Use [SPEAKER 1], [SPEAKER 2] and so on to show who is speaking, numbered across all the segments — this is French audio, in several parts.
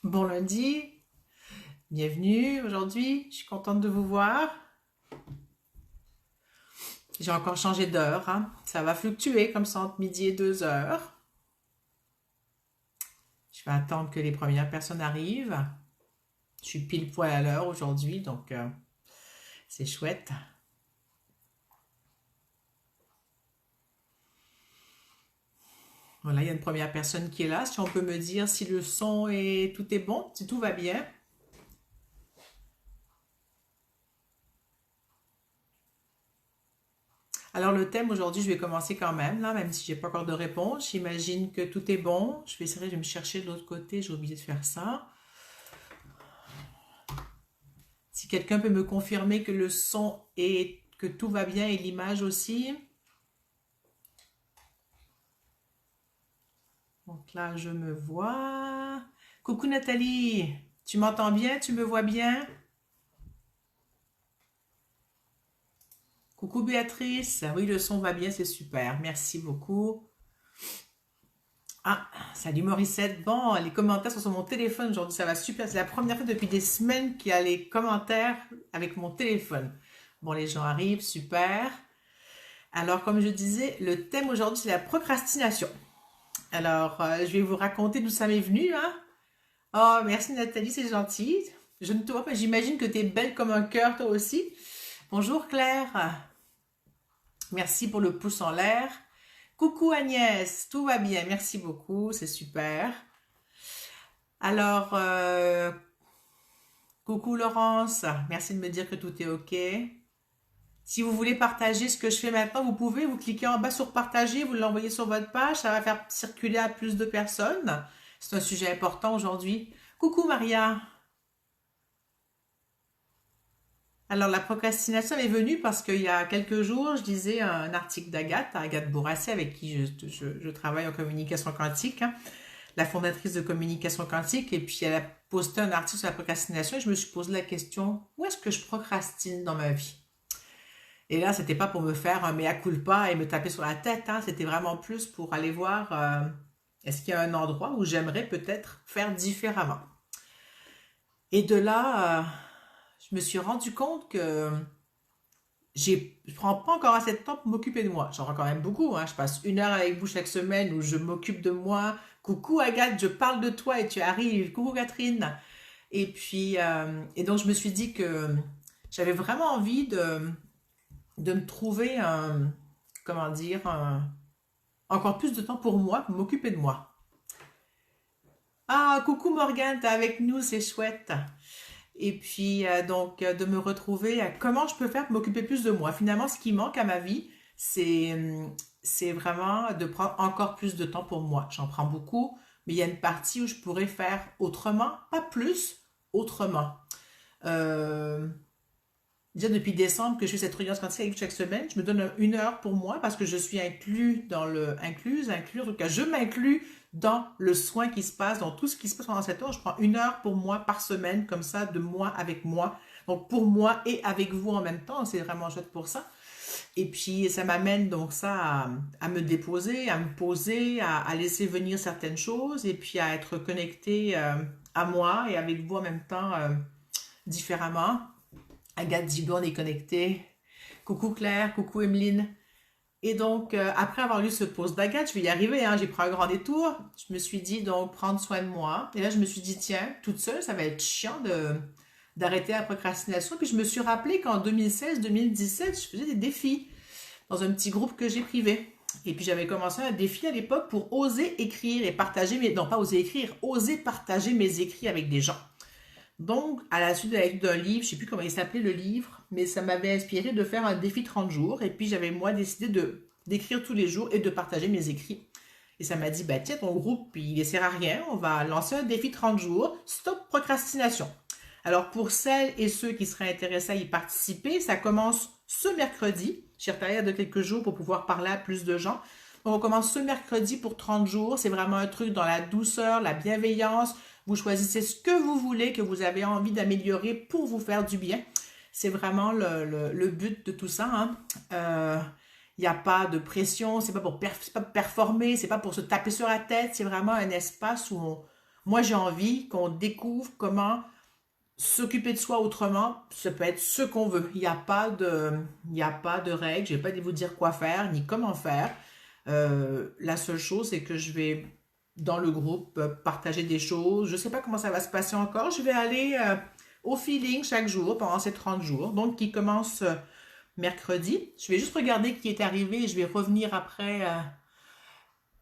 [SPEAKER 1] Bon lundi, bienvenue aujourd'hui. Je suis contente de vous voir. J'ai encore changé d'heure, hein. Ça va fluctuer comme ça entre midi et 2 heures. Je vais attendre que les premières personnes arrivent. Je suis pile poil à l'heure aujourd'hui, donc c'est chouette. Voilà, il y a une première personne qui est là. Si on peut me dire si le son et tout est bon, si tout va bien. Alors le thème aujourd'hui, je vais commencer quand même, là, même si j'ai pas encore de réponse. J'imagine que tout est bon. Je vais essayer de me chercher de l'autre côté. J'ai oublié de faire ça. Si quelqu'un peut me confirmer que le son et que tout va bien et l'image aussi. Donc là, je me vois. Coucou Nathalie, tu m'entends bien? Tu me vois bien? Coucou Béatrice. Oui, le son va bien, c'est super. Merci beaucoup. Ah, salut Morissette. Bon, les commentaires sont sur mon téléphone aujourd'hui, ça va super. C'est la première fois depuis des semaines qu'il y a les commentaires avec mon téléphone. Bon, les gens arrivent, super. Alors, comme je disais, le thème aujourd'hui, c'est la procrastination. Alors, je vais vous raconter d'où ça m'est venu, hein. Oh, merci Nathalie, c'est gentil. Je ne te vois pas, j'imagine que tu es belle comme un cœur, toi aussi. Bonjour Claire, merci pour le pouce en l'air. Coucou Agnès, tout va bien, merci beaucoup, c'est super. Alors, coucou Laurence, merci de me dire que tout est OK. Si vous voulez partager ce que je fais maintenant, vous pouvez, vous cliquez en bas sur partager, vous l'envoyez sur votre page, ça va faire circuler à plus de personnes. C'est un sujet important aujourd'hui. Coucou Maria. Alors la procrastination est venue parce qu'il y a quelques jours, je lisais un article d'Agathe, Agathe Bourassa, avec qui je travaille en communication quantique, hein, la fondatrice de communication quantique, et puis elle a posté un article sur la procrastination et je me suis posé la question, où est-ce que je procrastine dans ma vie? Et là, c'était pas pour me faire un mea culpa et me taper sur la tête, hein, c'était vraiment plus pour aller voir est-ce qu'il y a un endroit où j'aimerais peut-être faire différemment. Et de là, je me suis rendu compte que je prends pas encore assez de temps pour m'occuper de moi. J'en prends quand même beaucoup, hein. Je passe 1 heure avec vous chaque semaine où je m'occupe de moi. Coucou Agathe, je parle de toi et tu arrives. Coucou Catherine. Et puis, et donc je me suis dit que j'avais vraiment envie de me trouver comment dire, encore plus de temps pour moi, pour m'occuper de moi. Ah, coucou Morgane, t'es avec nous, c'est chouette. Et puis, de me retrouver à comment je peux faire pour m'occuper plus de moi. Finalement, ce qui manque à ma vie, c'est vraiment de prendre encore plus de temps pour moi. J'en prends beaucoup, mais il y a une partie où je pourrais faire autrement, pas plus, autrement. Euh, Déjà depuis décembre que je fais cette réunion quantique avec vous chaque semaine, je me donne 1 heure pour moi parce que je suis inclus, en tout cas, je m'inclus dans le soin qui se passe, dans tout ce qui se passe pendant cette heure. Je prends 1 heure pour moi par semaine, comme ça, de moi avec moi. Donc pour moi et avec vous en même temps, c'est vraiment chouette pour ça. Et puis ça m'amène donc ça à me déposer, à me poser, à laisser venir certaines choses et puis à être connecté à moi et avec vous en même temps différemment. Agathe Giborn est connectée. Coucou Claire, coucou Emeline. Et donc, après avoir lu ce post d'Agathe, je vais y arriver, hein, j'ai pris un grand détour. Je me suis dit, donc, prendre soin de moi. Et là, je me suis dit, tiens, toute seule, ça va être chiant d'arrêter la procrastination. Puis je me suis rappelé qu'en 2016-2017, je faisais des défis dans un petit groupe que j'ai privé. Et puis j'avais commencé un défi à l'époque pour oser écrire et partager mes... Non, pas oser écrire, oser partager mes écrits avec des gens. Donc, à la suite de la lecture d'un livre, je ne sais plus comment il s'appelait le livre, mais ça m'avait inspiré de faire un défi 30 jours. Et puis, j'avais moi décidé d'écrire tous les jours et de partager mes écrits. Et ça m'a dit, bah tiens, ton groupe, il ne sert à rien, on va lancer un défi 30 jours, stop procrastination. Alors, pour celles et ceux qui seraient intéressés à y participer, ça commence ce mercredi. J'ai retardé de quelques jours pour pouvoir parler à plus de gens. Donc, on commence ce mercredi pour 30 jours. C'est vraiment un truc dans la douceur, la bienveillance. Vous choisissez ce que vous voulez, que vous avez envie d'améliorer pour vous faire du bien. C'est vraiment le but de tout ça, hein. Il n'y a pas de pression, c'est pas pour performer, c'est pas pour se taper sur la tête, c'est vraiment un espace Moi, j'ai envie qu'on découvre comment s'occuper de soi autrement. Ça peut être ce qu'on veut. Il n'y a pas de règles. Je vais pas vous dire quoi faire ni comment faire. La seule chose, c'est que je vais dans le groupe partager des choses. Je sais pas comment ça va se passer encore. Je vais aller au feeling chaque jour pendant ces 30 jours. Donc, qui commence mercredi. Je vais juste regarder qui est arrivé et je vais revenir après.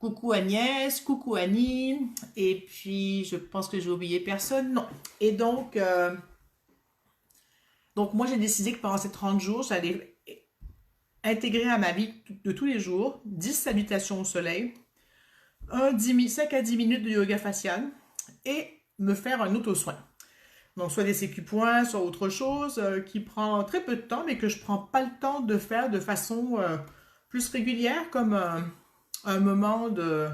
[SPEAKER 1] Coucou Agnès, coucou Annie, et puis je pense que j'ai oublié personne, non. Et donc moi j'ai décidé que pendant ces 30 jours, j'allais intégrer à ma vie de tous les jours 10 salutations au soleil, 5 à 10 minutes de yoga facial et me faire un auto-soin. Donc soit des sécu-points, soit autre chose qui prend très peu de temps, mais que je prends pas le temps de faire de façon plus régulière, comme un moment de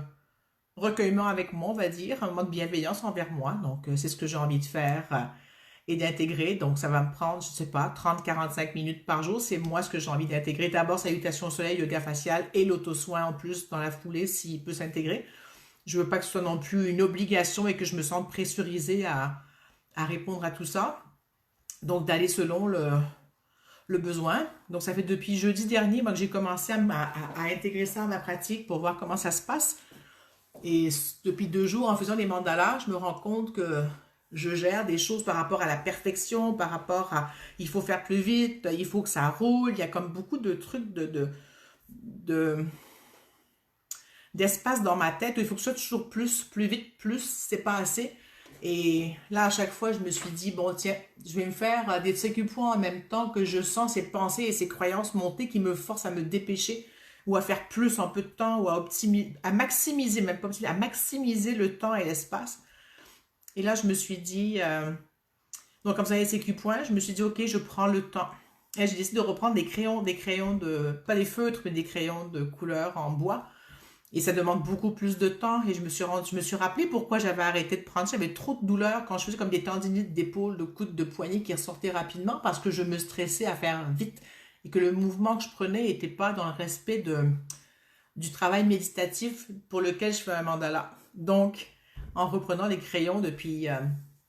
[SPEAKER 1] recueillement avec moi, on va dire, un moment de bienveillance envers moi. Donc, c'est ce que j'ai envie de faire et d'intégrer. Donc, ça va me prendre, je sais pas, 30-45 minutes par jour. C'est moi ce que j'ai envie d'intégrer. D'abord, salutation au soleil, yoga facial et l'auto-soin en plus dans la foulée s'il peut s'intégrer. Je veux pas que ce soit non plus une obligation et que je me sente pressurisée à répondre à tout ça. Donc, d'aller selon le besoin. Donc, ça fait depuis jeudi dernier moi, que j'ai commencé à intégrer ça à ma pratique pour voir comment ça se passe. Et depuis 2 jours, en faisant des mandalas, je me rends compte que je gère des choses par rapport à la perfection, par rapport à il faut faire plus vite, il faut que ça roule. Il y a comme beaucoup de trucs de- d'espace dans ma tête où il faut que ce soit toujours plus, plus vite, plus, c'est pas assez. Et là, à chaque fois, je me suis dit, bon, tiens, je vais me faire des sécu-points en même temps que je sens ces pensées et ces croyances monter qui me forcent à me dépêcher ou à faire plus en peu de temps ou à maximiser, même pas optimiser, à maximiser le temps et l'espace. Et là, je me suis dit, donc comme ça, les sécu-points, je me suis dit, ok, je prends le temps. Et j'ai décidé de reprendre des crayons pas des feutres, mais des crayons de couleur en bois. Et ça demande beaucoup plus de temps. Et je me suis rappelé pourquoi j'avais arrêté de prendre. J'avais trop de douleurs quand je faisais comme des tendinites d'épaule, de coude, de poignet qui ressortaient rapidement parce que je me stressais à faire vite et que le mouvement que je prenais n'était pas dans le respect du travail méditatif pour lequel je fais un mandala. Donc, en reprenant les crayons depuis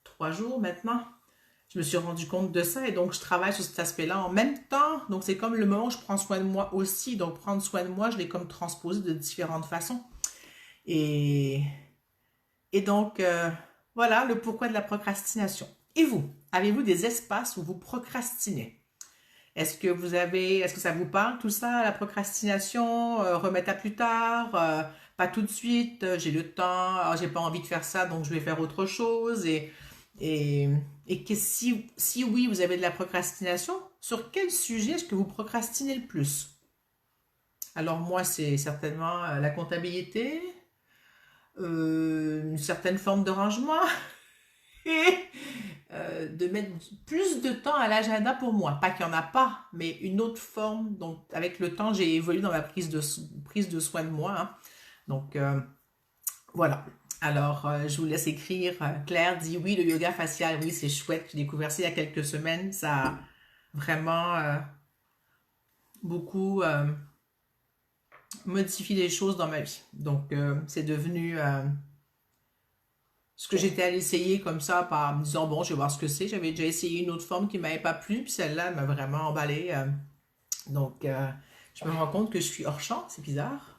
[SPEAKER 1] 3 jours maintenant, je me suis rendu compte de ça et donc je travaille sur cet aspect-là en même temps. Donc c'est comme le moment où je prends soin de moi aussi. Donc prendre soin de moi, je l'ai comme transposé de différentes façons. Et, et donc voilà le pourquoi de la procrastination. Et vous, avez-vous des espaces où vous procrastinez? Est-ce que ça vous parle tout ça, la procrastination, remettre à plus tard, pas tout de suite, j'ai le temps, j'ai pas envie de faire ça, donc je vais faire autre chose et, et que si oui, vous avez de la procrastination, sur quel sujet est-ce que vous procrastinez le plus? Alors moi, c'est certainement la comptabilité, une certaine forme de rangement et de mettre plus de temps à l'agenda pour moi. Pas qu'il n'y en a pas, mais une autre forme. Donc avec le temps, j'ai évolué dans ma prise de soin de moi, hein. Donc voilà. Alors, je vous laisse écrire. Claire dit oui, le yoga facial, oui, c'est chouette. J'ai découvert ça il y a quelques semaines. Ça a vraiment beaucoup modifié les choses dans ma vie. Donc, c'est devenu ce que j'étais allée essayer comme ça, par me disant, bon, je vais voir ce que c'est. J'avais déjà essayé une autre forme qui ne m'avait pas plu, puis celle-là m'a vraiment emballée. Donc, je me rends compte que je suis hors champ. C'est bizarre.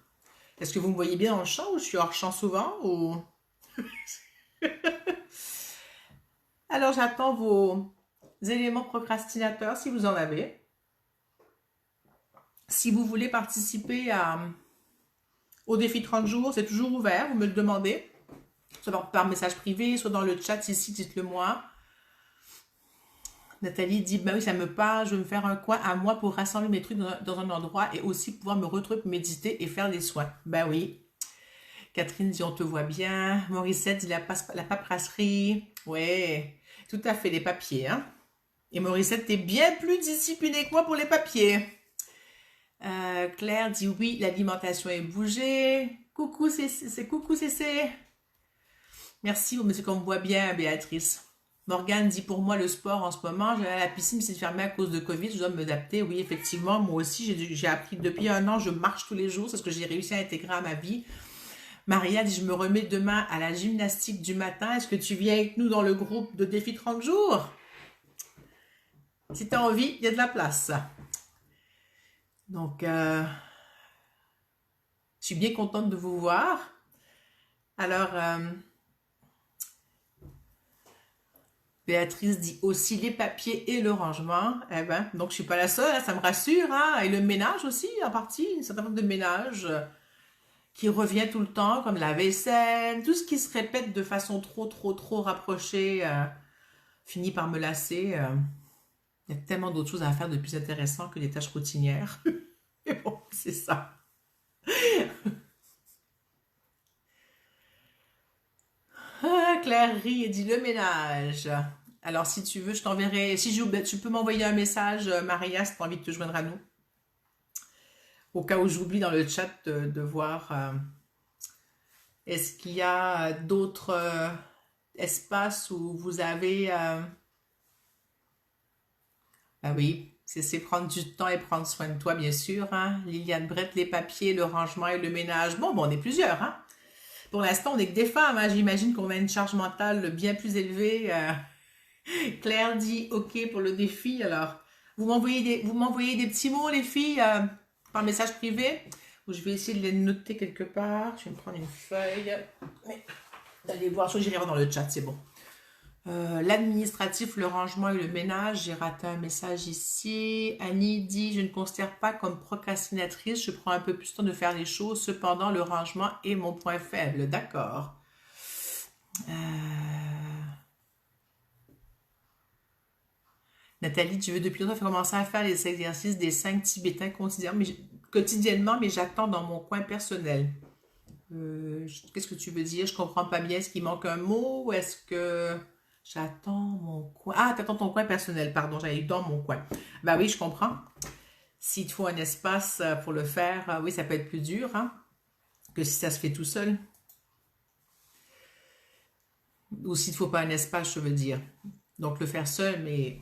[SPEAKER 1] Est-ce que vous me voyez bien dans le champ ou je suis hors champ souvent ou... Alors, j'attends vos éléments procrastinateurs si vous en avez. Si vous voulez participer au défi 30 jours, c'est toujours ouvert, vous me le demandez. Soit par message privé, soit dans le chat ici, dites-le moi. Nathalie dit, bah oui, ça me parle, je veux me faire un coin à moi pour rassembler mes trucs dans un endroit et aussi pouvoir me retrouver pour méditer et faire des soins. Bah oui. Catherine dit, on te voit bien. Morissette dit, la paperasserie. Ouais, tout à fait, les papiers, hein. Et Morissette, t'es bien plus disciplinée que moi pour les papiers. Claire dit, oui, l'alimentation est bougée. Coucou, coucou, c'est. Merci, monsieur, qu'on me voit bien, Béatrice. Morgane dit, pour moi, le sport en ce moment, j'allais à la piscine, mais c'est fermé à cause de Covid, je dois m'adapter. Oui, effectivement, moi aussi, j'ai appris depuis 1 an, je marche tous les jours, c'est ce que j'ai réussi à intégrer à ma vie. Maria dit, je me remets demain à la gymnastique du matin. Est-ce que tu viens avec nous dans le groupe de défi 30 jours? Si tu as envie, il y a de la place. Donc, je suis bien contente de vous voir. Alors, Béatrice dit aussi les papiers et le rangement. Eh ben, donc je suis pas la seule, hein, ça me rassure. Hein. Et le ménage aussi, en partie, un certain nombre de ménages qui revient tout le temps, comme la vaisselle, tout ce qui se répète de façon trop rapprochée, finit par me lasser. Il y a tellement d'autres choses à faire de plus intéressant que les tâches routinières. Mais bon, c'est ça. Ah, Claire rit et dit le ménage. Alors, si tu veux, je t'enverrai. Si tu peux m'envoyer un message, Maria, si tu as envie de te joindre à nous. Au cas où j'oublie dans le chat de voir. Est-ce qu'il y a d'autres espaces où vous avez. Ah oui, c'est prendre du temps et prendre soin de toi, bien sûr. Hein? Liliane Brett, les papiers, le rangement et le ménage. Bon, on est plusieurs. Hein? Pour l'instant, on n'est que des femmes. Hein? J'imagine qu'on a une charge mentale bien plus élevée. Claire dit OK pour le défi. Alors, vous m'envoyez des petits mots, les filles, par message privé. Ou je vais essayer de les noter quelque part. Je vais me prendre une feuille. Mais allez voir, je j'irai voir dans le chat, c'est bon. L'administratif, le rangement et le ménage, j'ai raté un message ici. Annie dit, je ne considère pas comme procrastinatrice, je prends un peu plus de temps de faire les choses, cependant le rangement est mon point faible. D'accord. Nathalie, tu veux depuis longtemps commencer à faire les exercices des 5 tibétains quotidiennement, mais j'attends dans mon coin personnel. Qu'est-ce que tu veux dire? Je comprends pas bien. Est-ce qu'il manque un mot ou est-ce que j'attends mon coin? Ah, t'attends ton coin personnel, pardon, j'avais eu dans mon coin. Ben oui, je comprends. S'il te faut un espace pour le faire, oui, ça peut être plus dur hein, que si ça se fait tout seul. Ou s'il ne faut pas un espace, je veux dire. Donc le faire seul, mais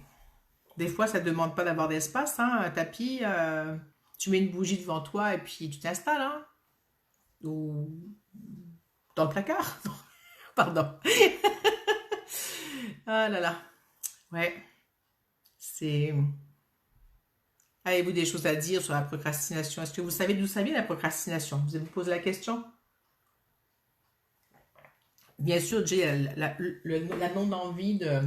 [SPEAKER 1] des fois, ça ne demande pas d'avoir d'espace. Hein, un tapis, tu mets une bougie devant toi et puis tu t'installes. Hein, ou dans le placard. Pardon. Ah là là. Ouais. C'est. Avez-vous des choses à dire sur la procrastination? Est-ce que vous savez d'où ça vient la procrastination? Vous vous posez la question? Bien sûr, Jay, la non-envie de.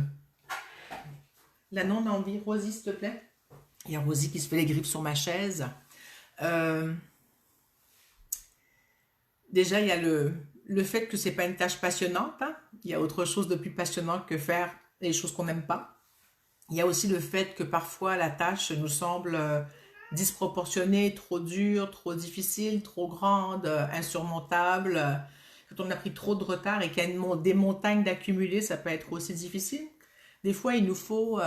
[SPEAKER 1] La non-envie, Rosie, s'il te plaît. Il y a Rosie qui se fait les grippes sur ma chaise. Euh, Déjà, il y a le fait que c'est pas une tâche passionnante. Hein. Il y a autre chose de plus passionnant que faire les choses qu'on n'aime pas. Il y a aussi le fait que parfois la tâche nous semble disproportionnée, trop dure, trop difficile, trop grande, insurmontable. Quand on a pris trop de retard et qu'il y a des montagnes d'accumuler, ça peut être aussi difficile. Des fois, il nous faut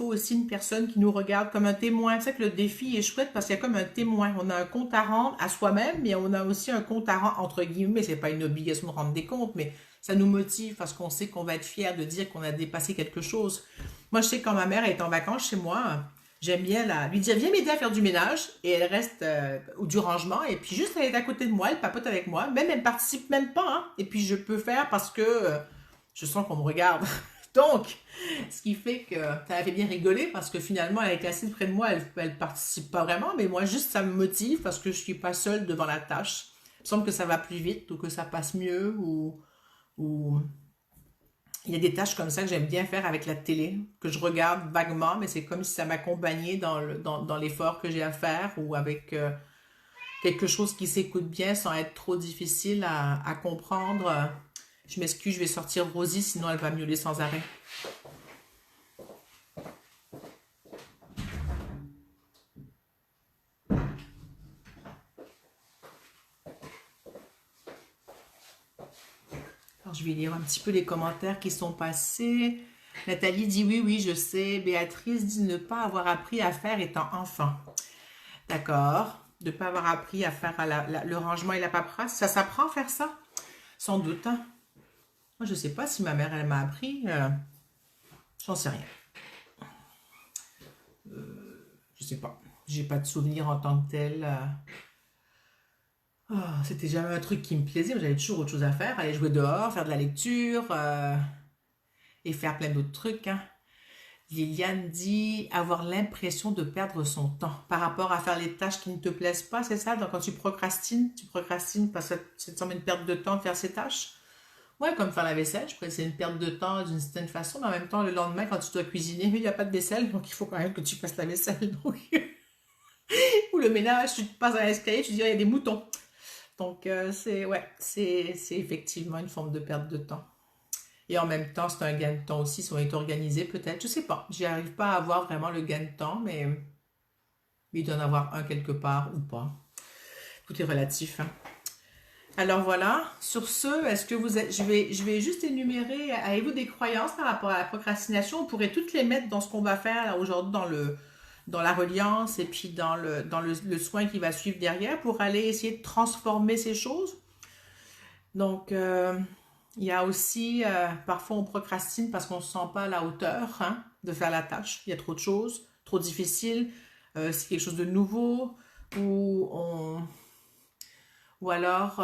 [SPEAKER 1] aussi une personne qui nous regarde comme un témoin. C'est ça que le défi est chouette parce qu'il y a comme un témoin. On a un compte à rendre à soi-même, mais on a aussi un compte à rendre, entre guillemets, c'est pas une obligation de rendre des comptes, mais ça nous motive parce qu'on sait qu'on va être fier de dire qu'on a dépassé quelque chose. Moi, je sais que quand ma mère est en vacances chez moi, j'aime bien lui dire, viens m'aider à faire du ménage, et elle reste, ou du rangement, et puis juste elle est à côté de moi, elle papote avec moi, même elle participe même pas, hein, et puis je peux faire parce que je sens qu'on me regarde. Donc, ce qui fait que ça m'a fait bien rigoler parce que finalement, elle est assise près de moi, elle participe pas vraiment, mais moi, juste ça me motive parce que je suis pas seule devant la tâche. Il me semble que ça va plus vite ou que ça passe mieux ou il y a des tâches comme ça que j'aime bien faire avec la télé, que je regarde vaguement, mais c'est comme si ça m'accompagnait dans l'effort que j'ai à faire ou avec quelque chose qui s'écoute bien sans être trop difficile à comprendre. Je m'excuse, je vais sortir Rosie, sinon elle va miauler sans arrêt. Alors, je vais lire un petit peu les commentaires qui sont passés. Nathalie dit oui, oui, je sais. Béatrice dit ne pas avoir appris à faire étant enfant. D'accord. De ne pas avoir appris à faire le rangement et la paperasse. Ça s'apprend à faire ça? Sans doute. Hein. Moi, je ne sais pas si ma mère, elle m'a appris. J'en sais rien. Je sais pas. J'ai pas de souvenir en tant que tel. C'était jamais un truc qui me plaisait, mais j'avais toujours autre chose à faire. Aller jouer dehors, faire de la lecture et faire plein d'autres trucs, hein. Liliane dit avoir l'impression de perdre son temps par rapport à faire les tâches qui ne te plaisent pas, c'est ça? Donc quand tu procrastines parce que ça te semble une perte de temps de faire ces tâches? Ouais, comme faire la vaisselle, je pourrais c'est une perte de temps d'une certaine façon, mais en même temps, le lendemain, quand tu dois cuisiner, il n'y a pas de vaisselle, donc il faut quand même que tu fasses la vaisselle. Donc, ou le ménage, tu te passes à l'escalier, tu dis, ah, il y a des moutons. Donc, c'est effectivement une forme de perte de temps. Et en même temps, c'est un gain de temps aussi si on est organisé, peut-être. Je sais pas. J'y arrive pas à avoir vraiment le gain de temps, mais il doit en avoir un quelque part ou pas. Tout est relatif, hein. Alors voilà, sur ce, est-ce que vous êtes, je vais juste énumérer, avez-vous des croyances par rapport à la procrastination? On pourrait toutes les mettre dans ce qu'on va faire là, aujourd'hui dans la reliance et puis le soin qui va suivre derrière pour aller essayer de transformer ces choses. Donc, il y a aussi, parfois on procrastine parce qu'on ne se sent pas à la hauteur, hein, de faire la tâche. Il y a trop de choses, trop difficile, c'est quelque chose de nouveau, ou on, ou alors,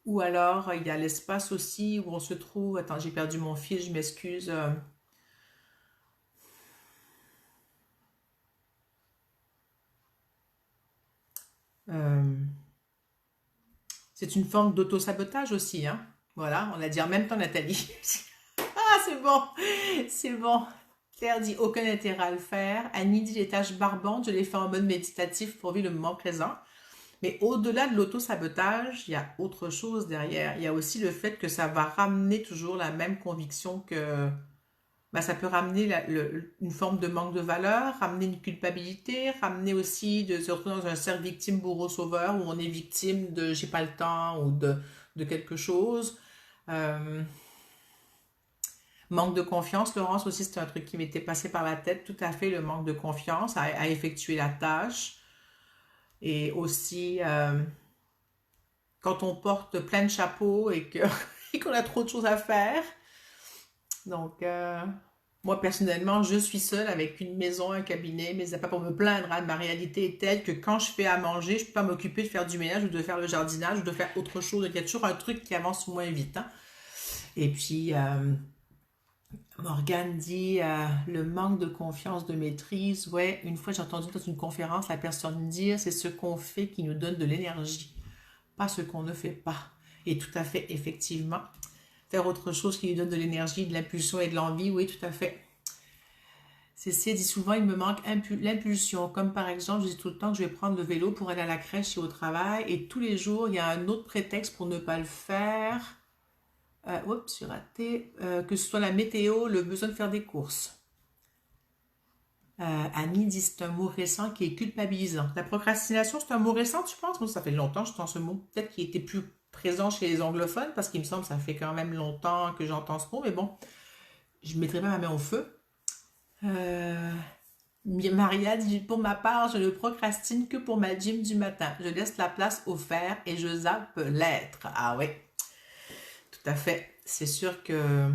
[SPEAKER 1] il y a l'espace aussi où on se trouve. Attends, j'ai perdu mon fil, je m'excuse. Euh, c'est une forme d'auto-sabotage aussi, hein. Voilà, on l'a dit en même temps, Nathalie. Ah, c'est bon, c'est bon. Claire dit aucun intérêt à le faire. Annie dit les tâches barbantes, je les fais en mode méditatif pour vivre le moment présent. Mais au-delà de l'auto-sabotage, il y a autre chose derrière. Il y a aussi le fait que ça va ramener toujours la même conviction que ben, ça peut ramener une forme de manque de valeur, ramener une culpabilité, ramener aussi de se retrouver dans un cercle victime bourreau sauveur où on est victime de j'ai pas le temps ou de quelque chose. Euh, Manque de confiance, Laurence aussi, c'est un truc qui m'était passé par la tête, tout à fait, le manque de confiance à effectuer la tâche. Et aussi, quand on porte plein de chapeaux et que et qu'on a trop de choses à faire. Donc, moi, personnellement, je suis seule avec une maison, un cabinet, mais c'est pas pour me plaindre, hein. Ma réalité est telle que quand je fais à manger, je peux pas m'occuper de faire du ménage ou de faire le jardinage ou de faire autre chose. Donc, il y a toujours un truc qui avance moins vite, hein. Et puis, Morgane dit le manque de confiance, de maîtrise. Ouais, une fois j'ai entendu dans une conférence la personne dire c'est ce qu'on fait qui nous donne de l'énergie, pas ce qu'on ne fait pas. Et tout à fait, effectivement. Faire autre chose qui lui donne de l'énergie, de l'impulsion et de l'envie, oui, tout à fait. Cécile dit souvent il me manque l'impulsion. Comme par exemple, je dis tout le temps que je vais prendre le vélo pour aller à la crèche et au travail. Et tous les jours, il y a un autre prétexte pour ne pas le faire. Oups, j'ai raté. Que ce soit la météo, le besoin de faire des courses. Annie dit c'est un mot récent qui est culpabilisant. La procrastination, c'est un mot récent, tu penses? Moi, ça fait longtemps que j'entends ce mot. Peut-être qu'il était plus présent chez les anglophones, parce qu'il me semble que ça fait quand même longtemps que j'entends ce mot, mais bon, je ne mettrai pas ma main au feu. Euh, Maria dit pour ma part, je ne procrastine que pour ma gym du matin. Je laisse la place au faire et je zappe l'être. Ah oui, tout à fait. C'est sûr que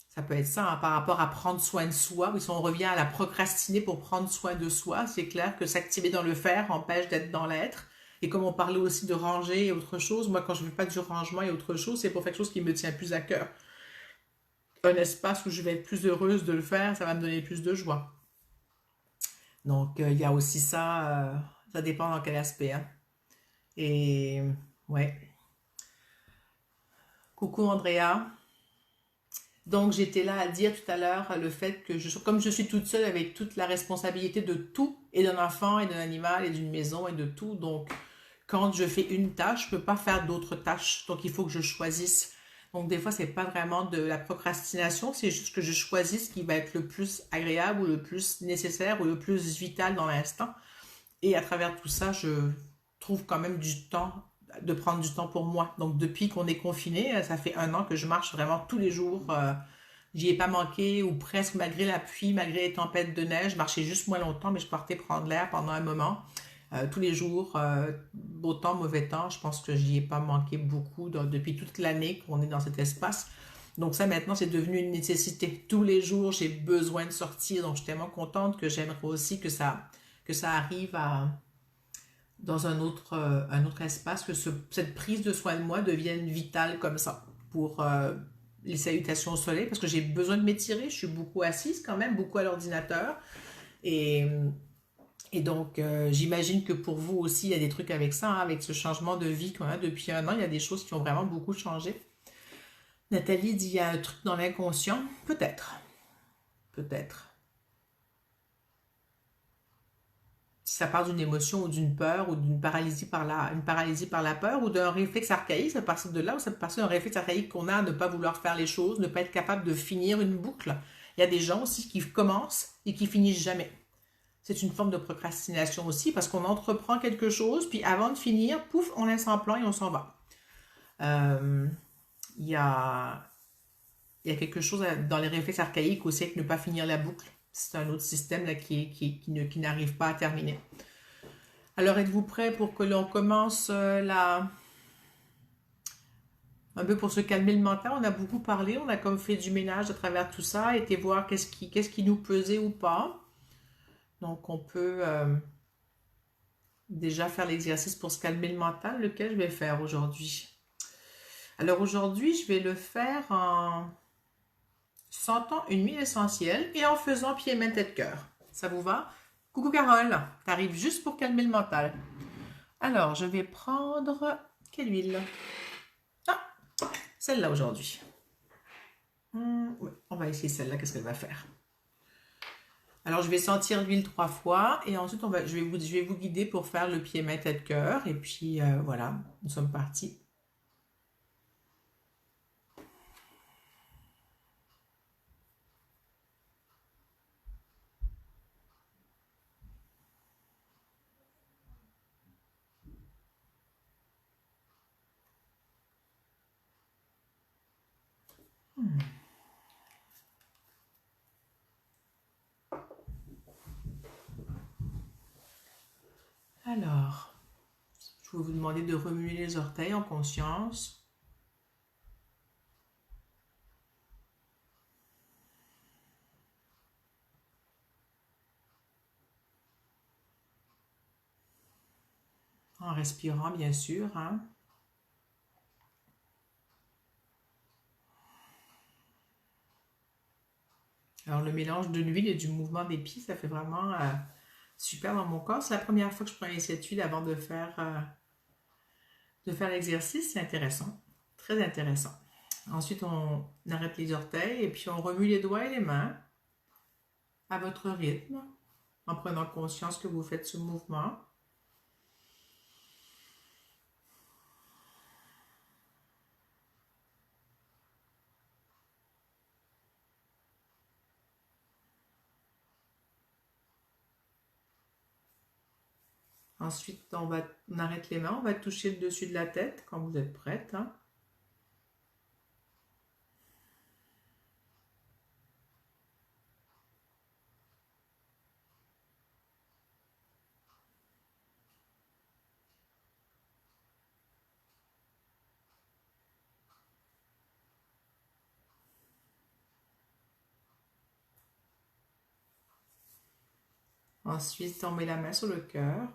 [SPEAKER 1] ça peut être ça, hein, par rapport à prendre soin de soi. Oui, si on revient à la procrastiner pour prendre soin de soi, c'est clair que s'activer dans le faire empêche d'être dans l'être. Et comme on parlait aussi de ranger et autre chose, moi quand je ne fais pas du rangement et autre chose, c'est pour faire quelque chose qui me tient plus à cœur. Un espace où je vais être plus heureuse de le faire, ça va me donner plus de joie. Donc il y a aussi ça, ça dépend dans quel aspect, hein. Et ouais. Coucou Andrea. Donc, j'étais là à dire tout à l'heure le fait que, comme je suis toute seule avec toute la responsabilité de tout, et d'un enfant, et d'un animal, et d'une maison, et de tout, donc quand je fais une tâche, je ne peux pas faire d'autres tâches. Donc, il faut que je choisisse. Donc, des fois, c'est pas vraiment de la procrastination, c'est juste que je choisis ce qui va être le plus agréable, ou le plus nécessaire, ou le plus vital dans l'instant. Et à travers tout ça, je trouve quand même du temps, de prendre du temps pour moi. Donc depuis qu'on est confiné, ça fait 1 an que je marche vraiment tous les jours. J'y ai pas manqué, ou presque, malgré la pluie, malgré les tempêtes de neige. Je marchais juste moins longtemps, mais je partais prendre l'air pendant un moment. Tous les jours, beau temps, mauvais temps, je pense que j'y ai pas manqué beaucoup depuis toute l'année qu'on est dans cet espace. Donc ça, maintenant, c'est devenu une nécessité. Tous les jours, j'ai besoin de sortir. Donc je suis tellement contente que j'aimerais aussi que ça arrive dans un autre espace, que cette prise de soin de moi devienne vitale comme ça pour les salutations au soleil, parce que j'ai besoin de m'étirer, je suis beaucoup assise quand même, beaucoup à l'ordinateur. Et, et donc, j'imagine que pour vous aussi, il y a des trucs avec ça, hein, avec ce changement de vie qu'on a depuis un an, il y a des choses qui ont vraiment beaucoup changé. Nathalie dit, il y a un truc dans l'inconscient. Peut-être, peut-être. Si ça part d'une émotion ou d'une peur ou d'une paralysie une paralysie par la peur ou d'un réflexe archaïque, ça peut partir de là ou ça peut partir d'un réflexe archaïque qu'on a à ne pas vouloir faire les choses, ne pas être capable de finir une boucle. Il y a des gens aussi qui commencent et qui finissent jamais. C'est une forme de procrastination aussi parce qu'on entreprend quelque chose, puis avant de finir, pouf, on laisse en plan et on s'en va. Euh, Il y a, il y a quelque chose dans les réflexes archaïques aussi avec ne pas finir la boucle. C'est un autre système là, qui n'arrive pas à terminer. Alors, êtes-vous prêts pour que l'on commence un peu pour se calmer le mental? On a beaucoup parlé, on a comme fait du ménage à travers tout ça, été voir qu'est-ce qui nous pesait ou pas. Donc, on peut déjà faire l'exercice pour se calmer le mental, lequel je vais faire aujourd'hui. Alors, aujourd'hui, je vais le faire en sentant une huile essentielle et en faisant pied, main, tête, cœur. Ça vous va? Coucou Carole, t'arrives juste pour calmer le mental. Alors, je vais prendre quelle huile? Ah, celle-là aujourd'hui. Ouais, on va essayer celle-là, qu'est-ce qu'elle va faire? Alors, je vais sentir l'huile 3 fois et ensuite, je vais vous guider pour faire le pied, main, tête, cœur. Et puis, voilà, nous sommes partis. Alors, je vais vous demander de remuer les orteils en conscience. En respirant, bien sûr, hein. Alors, le mélange de l'huile et du mouvement des pieds, ça fait vraiment super dans mon corps. C'est la première fois que je prends cette huile avant de faire l'exercice. C'est intéressant, très intéressant. Ensuite, on arrête les orteils et puis on remue les doigts et les mains à votre rythme, en prenant conscience que vous faites ce mouvement. Ensuite, on arrête les mains, on va toucher le dessus de la tête quand vous êtes prête, hein. Ensuite, on met la main sur le cœur.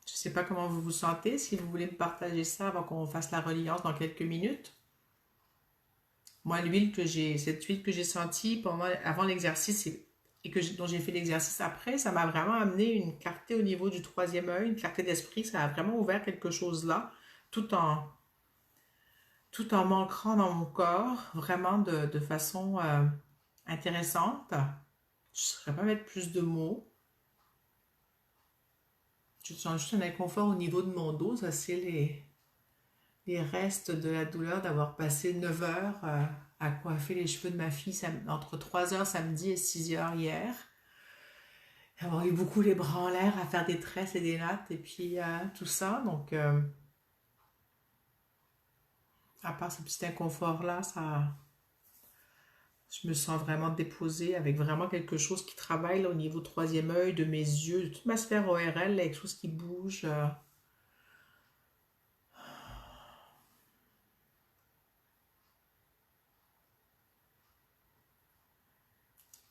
[SPEAKER 1] Je ne sais pas comment vous vous sentez, si vous voulez me partager ça avant qu'on fasse la reliance dans quelques minutes. Moi, cette huile que j'ai sentie avant l'exercice dont j'ai fait l'exercice après, ça m'a vraiment amené une clarté au niveau du troisième œil, une clarté d'esprit. Ça a vraiment ouvert quelque chose là, tout en, tout en m'ancrant dans mon corps, vraiment de façon intéressante. Je ne saurais pas mettre plus de mots. Je sens juste un inconfort au niveau de mon dos. Ça, c'est les restes de la douleur d'avoir passé 9 heures à coiffer les cheveux de ma fille entre 3 heures samedi et 6 heures hier. Avoir eu beaucoup les bras en l'air à faire des tresses et des nattes et puis tout ça. Donc, à part ce petit inconfort-là, Je me sens vraiment déposée avec vraiment quelque chose qui travaille là, au niveau troisième œil, de mes yeux, de toute ma sphère ORL, là, quelque chose qui bouge.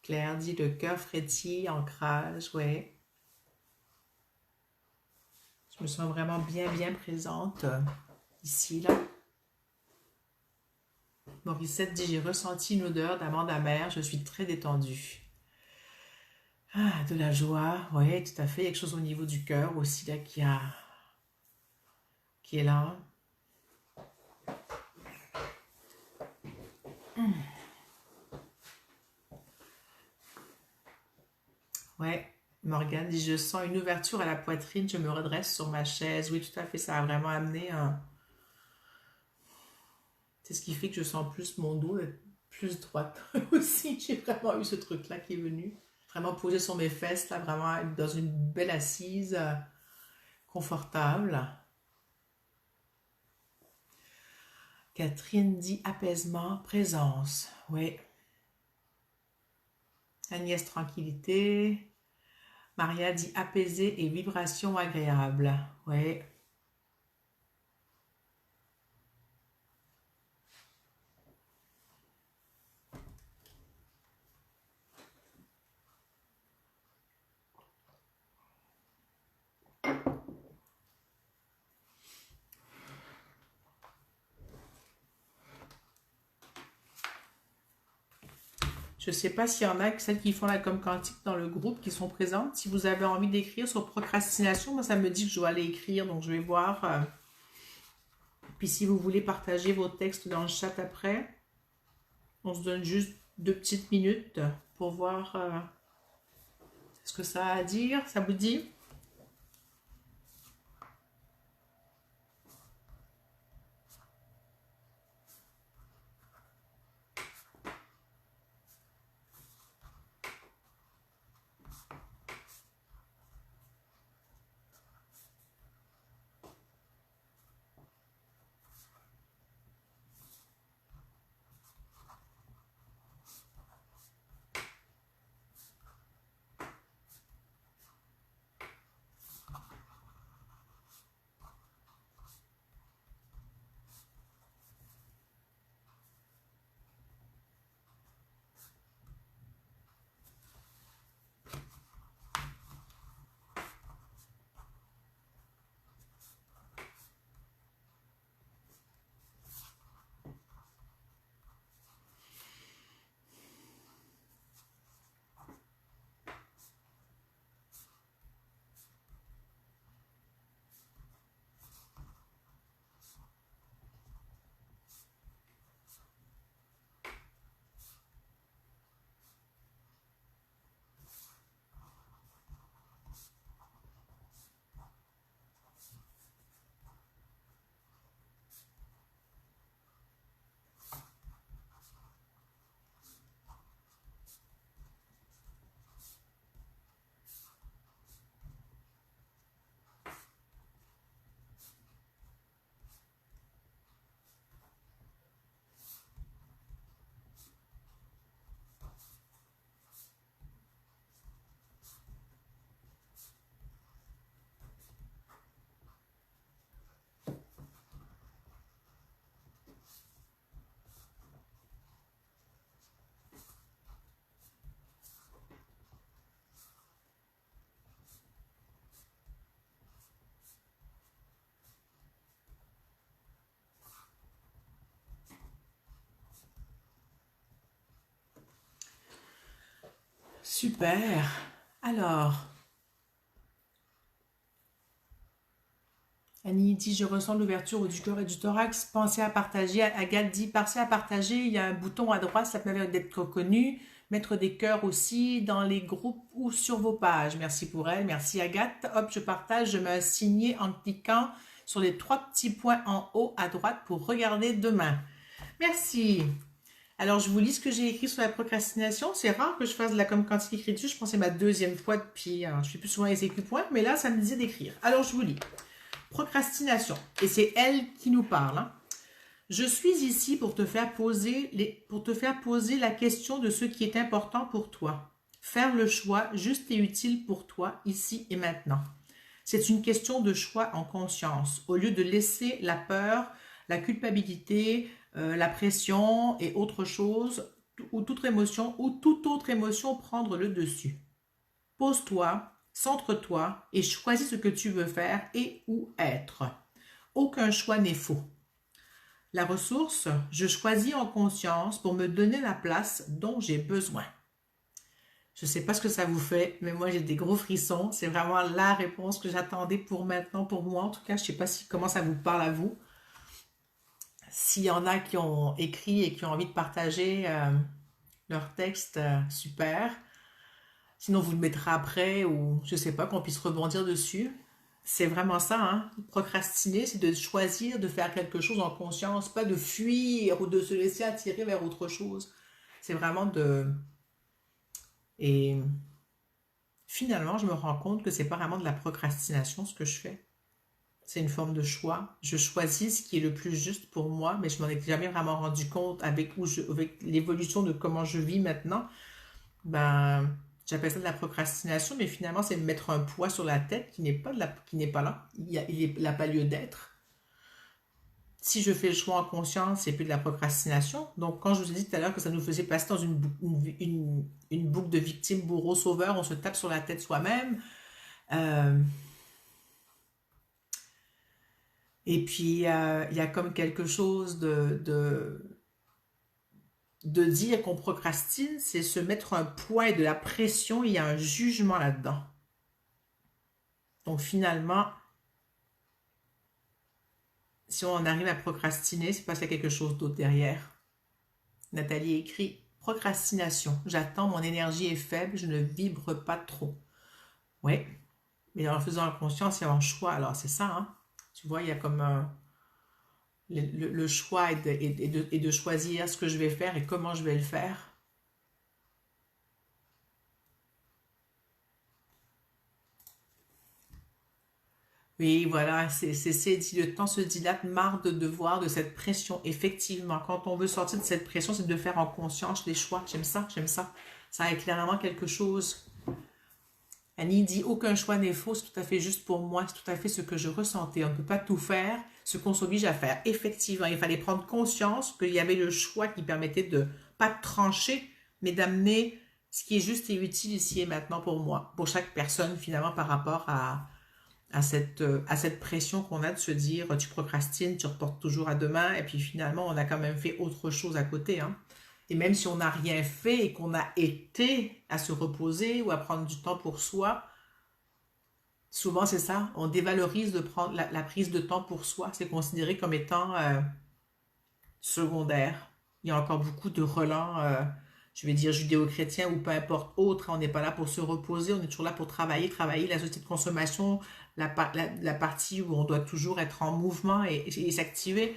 [SPEAKER 1] Claire dit le cœur frétille, ancrage, ouais. Je me sens vraiment bien, bien présente ici, là. Morissette dit j'ai ressenti une odeur d'amande amère, je suis très détendue. Ah, de la joie, oui, tout à fait. Il y a quelque chose au niveau du cœur aussi là qui est là. Ouais. Morgane dit je sens une ouverture à la poitrine, je me redresse sur ma chaise. Oui, tout à fait, ça a vraiment amené un. C'est ce qui fait que je sens plus mon dos être plus droite aussi. J'ai vraiment eu ce truc-là qui est venu. Vraiment posé sur mes fesses, là, vraiment être dans une belle assise confortable. Catherine dit apaisement, présence. Oui. Agnès, tranquillité. Maria dit apaisé et vibration agréable. Oui. Je ne sais pas s'il y en a, celles qui font la com quantique dans le groupe, qui sont présentes. Si vous avez envie d'écrire sur procrastination, moi ça me dit que je dois aller écrire, donc je vais voir. Puis si vous voulez partager vos textes dans le chat après, on se donne juste 2 petites minutes pour voir ce que ça a à dire. Ça vous dit? Super. Alors, Annie dit, je ressens l'ouverture du cœur et du thorax. Pensez à partager. Agathe dit, pensez à partager. Il y a un bouton à droite, ça permet d'être reconnu. Mettre des cœurs aussi dans les groupes ou sur vos pages. Merci pour elle. Merci Agathe. Hop, je partage. Je mets un signet en cliquant sur les 3 petits points en haut à droite pour regarder demain. Merci. Alors, je vous lis ce que j'ai écrit sur la procrastination. C'est rare que je fasse de la com quantique écriture. Je pense que c'est ma 2e fois depuis... je fais plus souvent les écrit-points, mais là, ça me disait d'écrire. Alors, je vous lis. Procrastination. Et c'est elle qui nous parle. Hein. Je suis ici pour te faire poser la question de ce qui est important pour toi. Faire le choix juste et utile pour toi ici et maintenant. C'est une question de choix en conscience, au lieu de laisser la peur, la culpabilité, la pression et autre chose, ou toute autre émotion prendre le dessus. Pose-toi, centre-toi et choisis ce que tu veux faire et où être. Aucun choix n'est faux. La ressource, je choisis en conscience pour me donner la place dont j'ai besoin. Je ne sais pas ce que ça vous fait, mais moi j'ai des gros frissons. C'est vraiment la réponse que j'attendais pour maintenant, pour moi. En tout cas, je ne sais pas comment ça vous parle à vous. S'il y en a qui ont écrit et qui ont envie de partager leur texte, super. Sinon, vous le mettrez après ou je ne sais pas, qu'on puisse rebondir dessus. C'est vraiment ça, hein. Procrastiner, c'est de choisir de faire quelque chose en conscience, pas de fuir ou de se laisser attirer vers autre chose. C'est vraiment de... Et finalement, je me rends compte que c'est pas vraiment de la procrastination ce que je fais. C'est une forme de choix. Je choisis ce qui est le plus juste pour moi, mais je m'en ai jamais vraiment rendu compte avec l'évolution de comment je vis maintenant. Ben, j'appelle ça de la procrastination, mais finalement, c'est mettre un poids sur la tête qui n'est pas là. Il n'a pas lieu d'être. Si je fais le choix en conscience, c'est plus de la procrastination. Donc, quand je vous ai dit tout à l'heure que ça nous faisait passer dans une boucle de victime, bourreau, sauveur, on se tape sur la tête soi-même. Euh, et puis, il y a comme quelque chose de dire qu'on procrastine, c'est se mettre un poids et de la pression, il y a un jugement là-dedans. Donc, finalement, si on arrive à procrastiner, c'est parce qu'il y a quelque chose d'autre derrière. Nathalie écrit « Procrastination. J'attends, mon énergie est faible, je ne vibre pas trop. » Oui, mais en faisant en conscience et en choix, alors c'est ça, hein? Tu vois, il y a comme le choix et de choisir ce que je vais faire et comment je vais le faire. Oui, voilà, c'est dit, le temps se dilate, marre de devoir, de cette pression. Effectivement, quand on veut sortir de cette pression, c'est de faire en conscience les choix. J'aime ça, j'aime ça. Ça a clairement quelque chose. Annie dit, aucun choix n'est faux, c'est tout à fait juste pour moi, c'est tout à fait ce que je ressentais. On ne peut pas tout faire, ce qu'on s'oblige à faire. Effectivement, il fallait prendre conscience qu'il y avait le choix qui permettait de, pas de trancher, mais d'amener ce qui est juste et utile ici et maintenant pour moi, pour chaque personne finalement par rapport à cette pression qu'on a de se dire tu procrastines, tu reportes toujours à demain et puis finalement on a quand même fait autre chose à côté, hein. Et même si on n'a rien fait et qu'on a été à se reposer ou à prendre du temps pour soi, souvent c'est ça, on dévalorise de prendre la prise de temps pour soi, c'est considéré comme étant secondaire. Il y a encore beaucoup de relents, je vais dire judéo-chrétiens ou peu importe autres. On n'est pas là pour se reposer, on est toujours là pour travailler. La société de consommation, la partie où on doit toujours être en mouvement et s'activer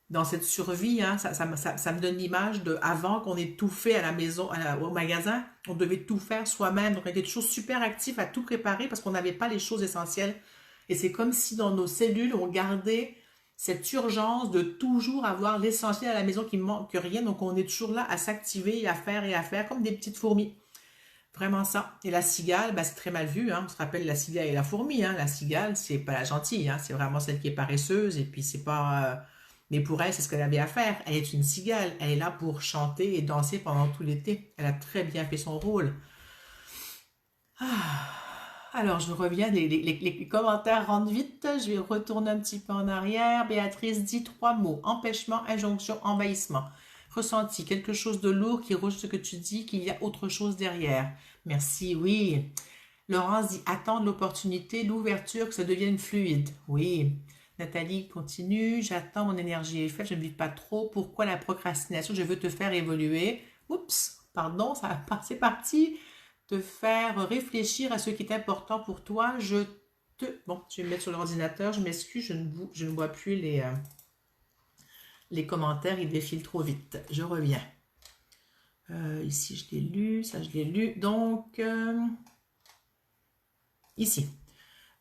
[SPEAKER 1] dans cette survie, hein, ça me donne l'image de avant qu'on ait tout fait à la maison, au magasin, on devait tout faire soi-même. Donc on était toujours super actifs à tout préparer parce qu'on n'avait pas les choses essentielles. Et c'est comme si dans nos cellules, on gardait cette urgence de toujours avoir l'essentiel à la maison qui ne manque rien. Donc on est toujours là à s'activer et à faire comme des petites fourmis. Vraiment ça. Et la cigale, bah, c'est très mal vu, hein. On se rappelle la cigale et la fourmi, hein. La cigale, c'est pas la gentille, hein. C'est vraiment celle qui est paresseuse. Et puis c'est pas... Mais pour elle, c'est ce qu'elle avait à faire. Elle est une cigale. Elle est là pour chanter et danser pendant tout l'été. Elle a très bien fait son rôle. Ah. Alors, je reviens, les commentaires rentrent vite. Je vais retourner un petit peu en arrière. Béatrice dit 3 mots. Empêchement, injonction, envahissement. Ressenti, quelque chose de lourd qui rouge ce que tu dis, qu'il y a autre chose derrière. Merci, oui. Laurence dit attendre l'opportunité, l'ouverture, que ça devienne fluide. Oui. Nathalie continue, j'attends, mon énergie est faible, je ne vis pas trop. Pourquoi la procrastination? Je veux te faire évoluer. Oups, pardon, c'est parti. Te faire réfléchir à ce qui est important pour toi. Bon, je vais me mettre sur l'ordinateur, je m'excuse, je ne vois plus les commentaires, ils défilent trop vite. Je reviens. Ici, je l'ai lu, ça, je l'ai lu. Donc, ici.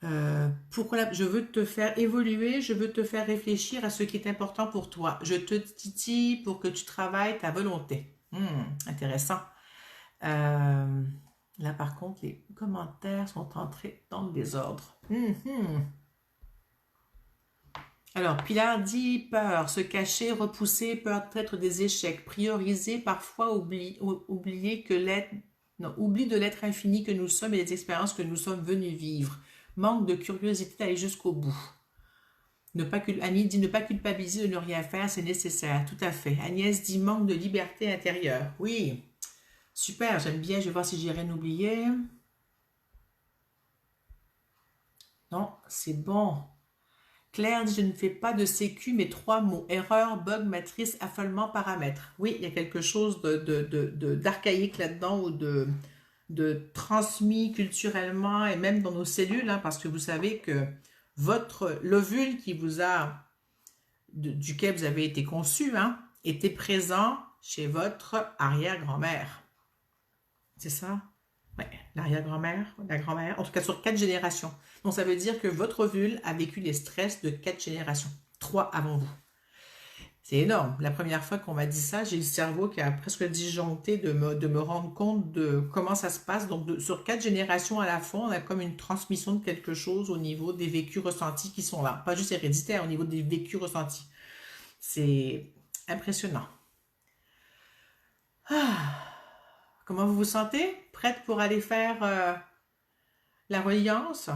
[SPEAKER 1] Je veux te faire évoluer, je veux te faire réfléchir à ce qui est important pour toi. Je te titille pour que tu travailles ta volonté. Intéressant. Euh, Là, par contre, les commentaires sont entrés dans le désordre. Alors, Pilar dit peur, se cacher, repousser, peur d'être des échecs, prioriser, parfois oublier que l'être, non, oubli de l'être infini que nous sommes et des expériences que nous sommes venus vivre. Manque de curiosité d'aller jusqu'au bout. Annie dit ne pas culpabiliser de ne rien faire, c'est nécessaire. Tout à fait. Agnès dit manque de liberté intérieure. Oui, super, j'aime bien. Je vais voir si j'ai rien oublié. Non, c'est bon. Claire dit je ne fais pas de sécu, mais 3 mots. Erreur, bug, matrice, affolement, paramètre. Oui, il y a quelque chose d'archaïque là-dedans ou de transmis culturellement et même dans nos cellules, hein, parce que vous savez que l'ovule duquel vous avez été conçu, hein, était présent chez votre arrière-grand-mère. C'est ça? Oui, l'arrière-grand-mère, la grand-mère, en tout cas sur 4 générations. Donc ça veut dire que votre ovule a vécu les stress de 4 générations, 3 avant vous. C'est énorme. La première fois qu'on m'a dit ça, j'ai le cerveau qui a presque disjoncté de me rendre compte de comment ça se passe. Donc sur 4 générations à la fois, on a comme une transmission de quelque chose au niveau des vécus ressentis qui sont là. Pas juste héréditaire, au niveau des vécus ressentis. C'est impressionnant. Comment vous vous sentez? Prête pour aller faire la reliance?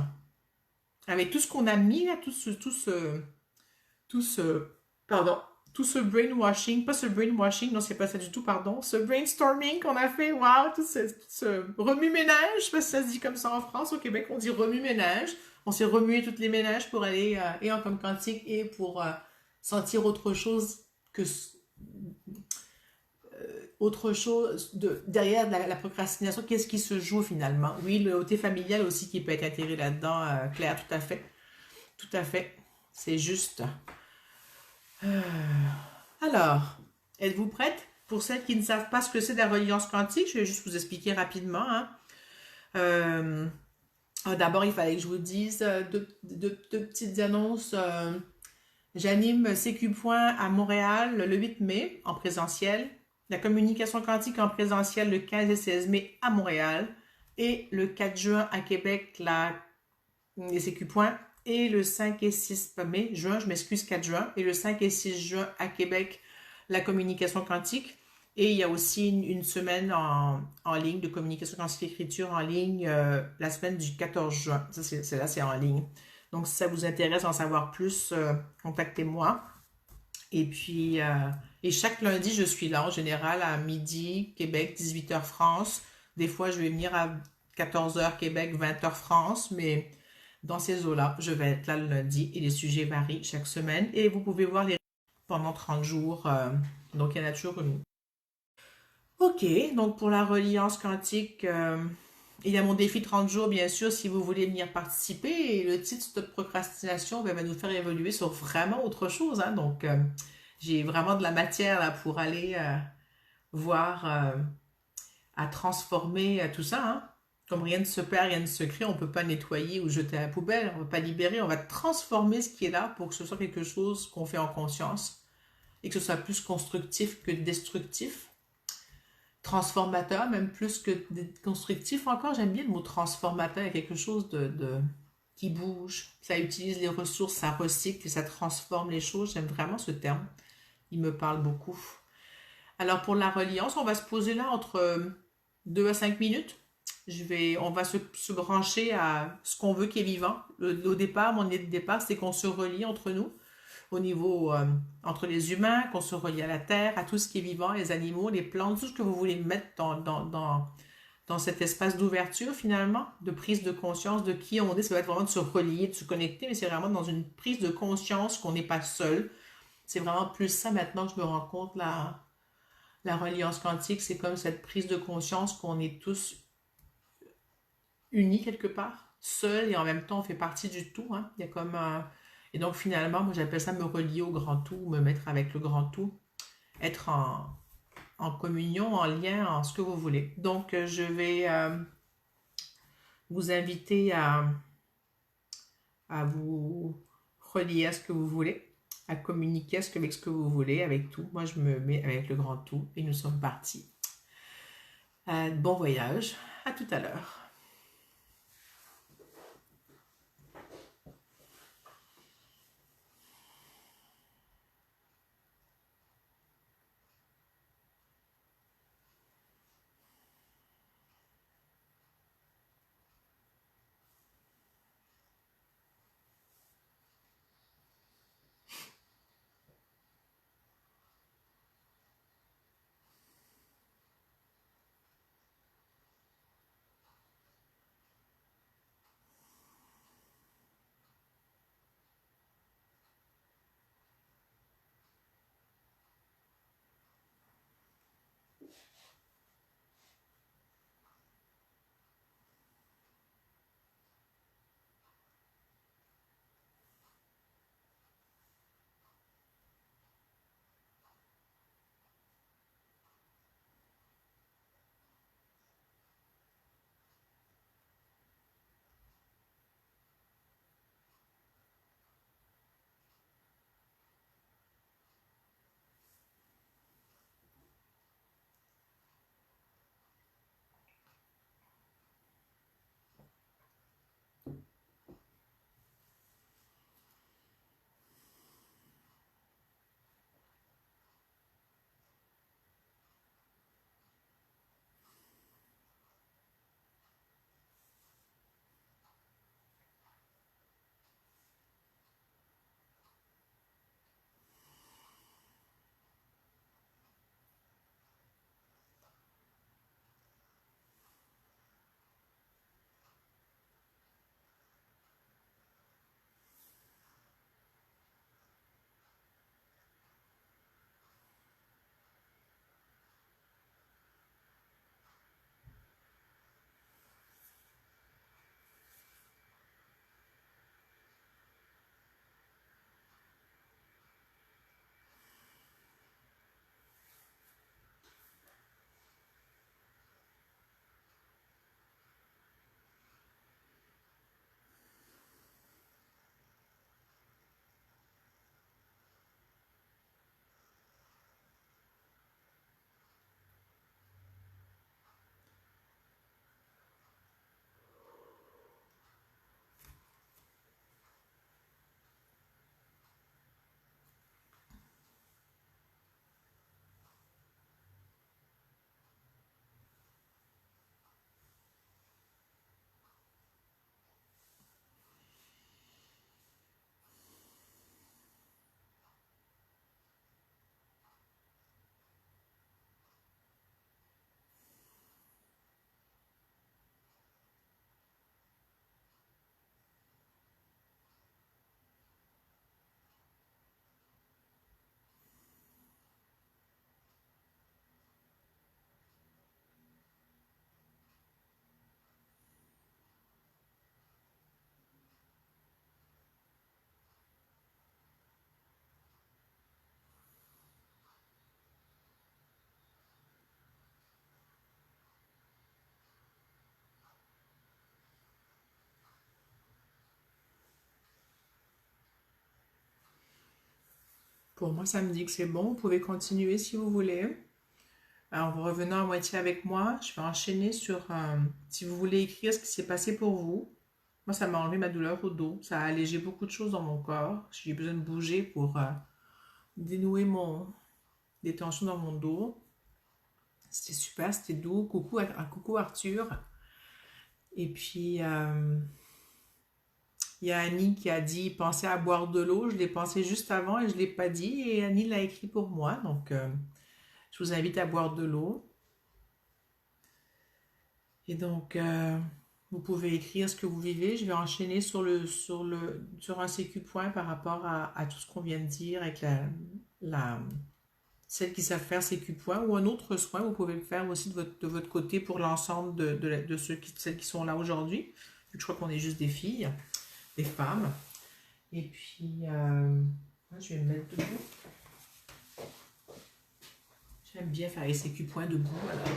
[SPEAKER 1] Avec tout ce qu'on a mis là, tout ce, pardon, tout ce brainwashing, pas ce brainwashing, non c'est pas ça du tout, pardon, ce brainstorming qu'on a fait, wow, tout ce remue-ménage, je sais pas si ça se dit comme ça en France, au Québec on dit remue-ménage, on s'est remué toutes les ménages pour aller et en comme quantique et pour sentir autre chose derrière la procrastination, qu'est-ce qui se joue finalement? Oui, le côté familial aussi qui peut être intégré là-dedans, Claire, tout à fait. Tout à fait. C'est juste. Alors, êtes-vous prête? Pour celles qui ne savent pas ce que c'est la reliance quantique, je vais juste vous expliquer rapidement. Hein. D'abord, il fallait que je vous dise deux petites annonces. J'anime CQ Point à Montréal le 8 mai en présentiel. La communication quantique en présentiel le 15 et 16 mai à Montréal. Et le 4 juin à Québec, les CQ Points. Et le 5 et 6 mai, juin, je m'excuse, 4 juin. Et le 5 et 6 juin à Québec, la communication quantique. Et il y a aussi une semaine en ligne de communication quantique écriture en ligne la semaine du 14 juin. Ça, c'est en ligne. Donc, si ça vous intéresse d'en savoir plus, contactez-moi. Et puis, et chaque lundi, je suis là en général à midi, Québec, 18h France. Des fois, je vais venir à 14h Québec, 20h France, mais dans ces eaux-là, je vais être là le lundi et les sujets varient chaque semaine. Et vous pouvez voir les pendant 30 jours. Donc, il y en a toujours une. Ok, donc pour la reliance quantique, il y a mon défi 30 jours, bien sûr, si vous voulez venir participer. Et le titre de procrastination va nous faire évoluer sur vraiment autre chose. Hein. Donc, j'ai vraiment de la matière là, pour aller voir à transformer tout ça. Hein. Comme rien ne se perd, rien ne se crée, on ne peut pas nettoyer ou jeter à la poubelle, on ne va pas libérer, on va transformer ce qui est là pour que ce soit quelque chose qu'on fait en conscience et que ce soit plus constructif que destructif. Transformateur, même plus que constructif encore. J'aime bien le mot transformateur, il y a quelque chose qui bouge, ça utilise les ressources, ça recycle, ça transforme les choses. J'aime vraiment ce terme, il me parle beaucoup. Alors pour la reliance, on va se poser là entre 2 à 5 minutes. On va se brancher à ce qu'on veut qui est vivant. Au départ, mon idée de départ, c'est qu'on se relie entre nous au niveau entre les humains, qu'on se relie à la terre, à tout ce qui est vivant, les animaux, les plantes, tout ce que vous voulez mettre dans cet espace d'ouverture finalement, de prise de conscience de qui on est. Ça va être vraiment de se relier, de se connecter, mais c'est vraiment dans une prise de conscience qu'on n'est pas seul. C'est vraiment plus ça maintenant que je me rends compte, la reliance quantique, c'est comme cette prise de conscience qu'on est tous unis quelque part, seuls et en même temps on fait partie du tout. Hein. Il y a comme un... Et donc finalement, moi j'appelle ça me relier au grand tout, me mettre avec le grand tout, être en communion, en lien, en ce que vous voulez. Donc je vais vous inviter à vous relier à ce que vous voulez, à communiquer avec ce que vous voulez, avec tout. Moi, je me mets avec le grand tout et nous sommes partis. Bon voyage, à tout à l'heure. Pour moi, ça me dit que c'est bon. Vous pouvez continuer si vous voulez. Alors, en revenant à moitié avec moi, je vais enchaîner sur, si vous voulez écrire ce qui s'est passé pour vous. Moi, ça m'a enlevé ma douleur au dos. Ça a allégé beaucoup de choses dans mon corps. J'ai eu besoin de bouger pour dénouer des tensions dans mon dos. C'était super, c'était doux. Coucou, coucou Arthur. Et puis, il y a Annie qui a dit pensez à boire de l'eau. Je l'ai pensé juste avant et je ne l'ai pas dit. Et Annie l'a écrit pour moi. Donc, je vous invite à boire de l'eau. Et donc, vous pouvez écrire ce que vous vivez. Je vais enchaîner sur un CQ point par rapport à tout ce qu'on vient de dire avec celles qui savent faire CQ point ou un autre soin. Vous pouvez le faire aussi de votre côté pour l'ensemble de celles qui sont là aujourd'hui. Je crois qu'on est juste des filles, des femmes. Et puis, je vais me mettre debout. J'aime bien faire les CQ points debout. Alors.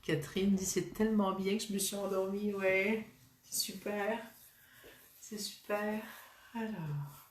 [SPEAKER 1] Catherine dit c'est tellement bien que je me suis endormie. Ouais, c'est super. C'est super. Alors.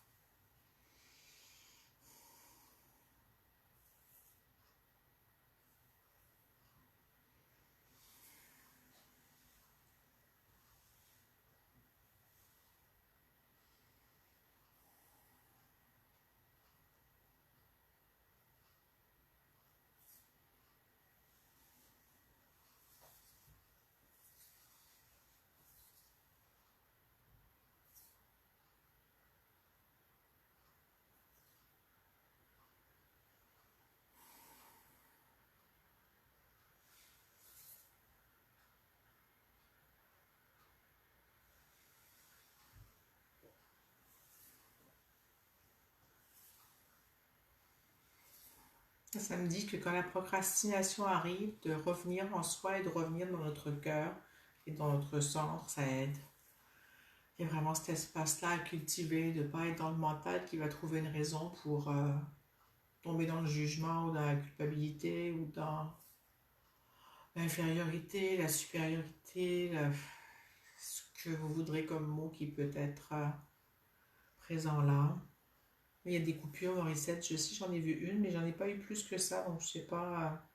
[SPEAKER 1] Ça me dit que quand la procrastination arrive, de revenir en soi et de revenir dans notre cœur et dans notre centre, ça aide. Il y a vraiment cet espace-là à cultiver, de ne pas être dans le mental qui va trouver une raison pour tomber dans le jugement ou dans la culpabilité ou dans l'infériorité, la supériorité, ce que vous voudrez comme mot qui peut être présent là. Il y a des coupures, Morissette, je sais, j'en ai vu une, mais j'en ai pas eu plus que ça, donc je sais pas.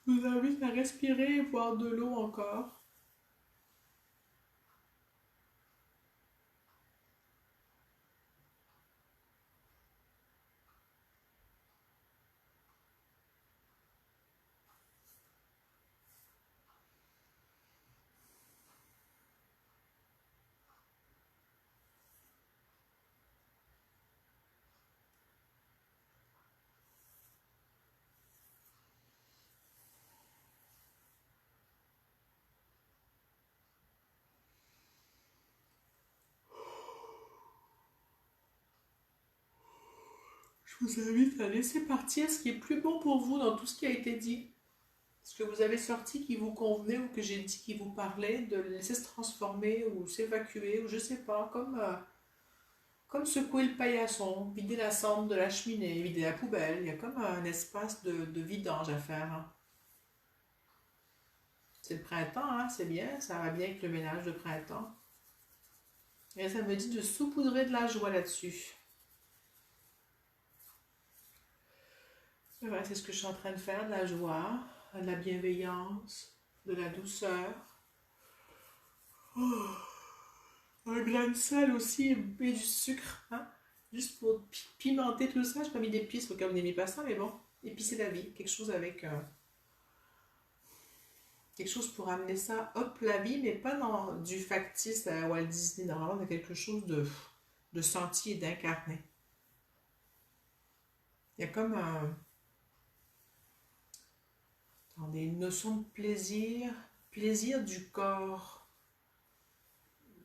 [SPEAKER 1] Je vous invite à respirer et boire de l'eau encore. Je vous invite à laisser partir ce qui est plus bon pour vous dans tout ce qui a été dit. Ce que vous avez sorti qui vous convenait ou que j'ai dit qui vous parlait, de le laisser se transformer ou s'évacuer ou je sais pas, comme secouer le paillasson, vider la cendre de la cheminée, vider la poubelle. Il y a comme un espace de vidange à faire, hein. C'est le printemps, hein, c'est bien, ça va bien avec le ménage de printemps. Et ça me dit de saupoudrer de la joie là-dessus. Et voilà, c'est ce que je suis en train de faire, de la joie, de la bienveillance, de la douceur. Oh, un grain de sel aussi et du sucre, hein, juste pour pimenter tout ça. J'ai pas mis d'épices au cas où vous n'aimez pas ça, mais bon, épicer la vie, quelque chose avec quelque chose pour amener ça, hop, la vie, mais pas dans du factice à Walt Disney, normalement, dans quelque chose de senti et d'incarné. Il y a comme une notion de plaisir, plaisir du corps,